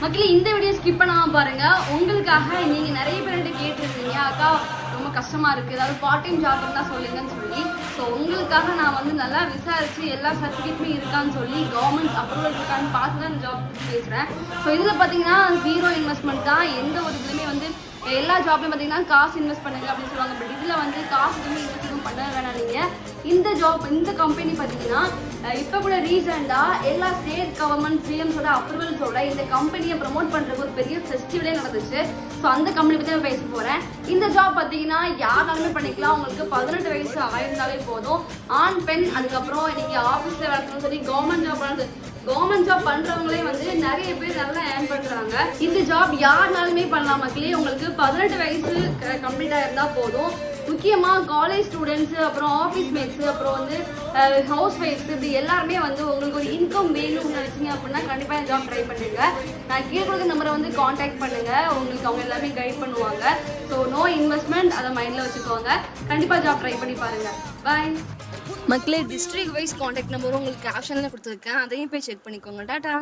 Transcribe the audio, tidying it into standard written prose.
மக்களே இந்த video skip பண்ணாம பாருங்க. உங்களுக்காக நீங்க நிறைய பேர்கிட்ட கேட்டிருந்தீங்க, அக்கா ரொம்ப கஷ்டமா இருக்கு, ஏதாவது பார்ட் டைம் ஜாப் இருந்தா சொல்லுங்கன்னு சொல்லி. ஸோ உங்களுக்காக நான் வந்து நல்லா விசாரிச்சு எல்லா சர்டிஃபிகேட்டுமே இருக்கான்னு சொல்லி கவர்மெண்ட் அப்ரூவல் இருக்கான்னு பார்த்து தான் இந்த ஜாப் பேசுறேன். ஸோ இதுல பாத்தீங்கன்னா 0 இன்வெஸ்ட்மெண்ட் தான். எந்த ஒரு இதுலையுமே வந்து எல்லா ஜாப்லையும் பார்த்தீங்கன்னா காசு இன்வெஸ்ட் பண்ணுங்க அப்படின்னு சொல்லுவாங்க. பட் இதில் வந்து காசு எதுவுமே இன்வெஸ்ட் எதுவும் பண்ண வேணாம். நீங்கள் இந்த கம்பெனி பார்த்தீங்கன்னா இப்போ கூட ரீசெண்டாக எல்லா ஸ்டேட் கவர்மெண்ட் சிஎம்ஸோட அப்ரூவல்ஸோட இந்த கம்பெனியை ப்ரமோட் பண்ணுறதுக்கு ஒரு பெரிய ஃபெஸ்டிவலே நடந்துச்சு. ஸோ அந்த கம்பெனி பற்றி நான் பேச போகிறேன். இந்த ஜாப் பார்த்தீங்கன்னா யாராலுமே பண்ணிக்கலாம். உங்களுக்கு 18 வயசு ஆயிருந்தாலே போதும். ஆண் பெண் அதுக்கப்புறம் இன்னைக்கு ஆஃபீஸில் வேலைன்னு சொல்லி கவர்மெண்ட் ஜாப் பண்றவங்களே வந்து நிறைய பேர் நல்லா ஏர்ன் பண்றாங்க. இந்த ஜாப் யாருனாலுமே பண்ணலாம் மக்களே. உங்களுக்கு 18 வயசு கம்ப்ளீட்டா இருந்தா போதும். முக்கியமா காலேஜ் ஸ்டூடெண்ட்ஸ், அப்புறம் ஆஃபீஸ் மேட்ஸ், அப்புறம் வந்து ஹவுஸ் ஒய்ஃப்ஸ், இப்படி எல்லாருமே வந்து உங்களுக்கு ஒரு இன்கம் வேணும்னு நினைச்சீங்க அப்படின்னா கண்டிப்பா இந்த ஜாப் ட்ரை பண்ணுங்க. நான் கீழே கொடுத்த நம்பரை வந்து காண்டாக்ட் பண்ணுங்க. உங்களுக்கு அவங்க எல்லாமே கைட் பண்ணுவாங்க. ஸோ நோ இன்வெஸ்ட்மெண்ட், அதை மைண்ட்ல வச்சுக்கோங்க. கண்டிப்பா ஜாப் ட்ரை பண்ணி பாருங்க. பாய் மக்களே. டிஸ்ட்ரிக்ட் வைஸ் காண்டாக்ட் நம்பரும் உங்களுக்கு ஆப்ஷன்ல கொடுத்துருக்கேன், அதையும் போய் செக் பண்ணிக்கோங்க. டாடா.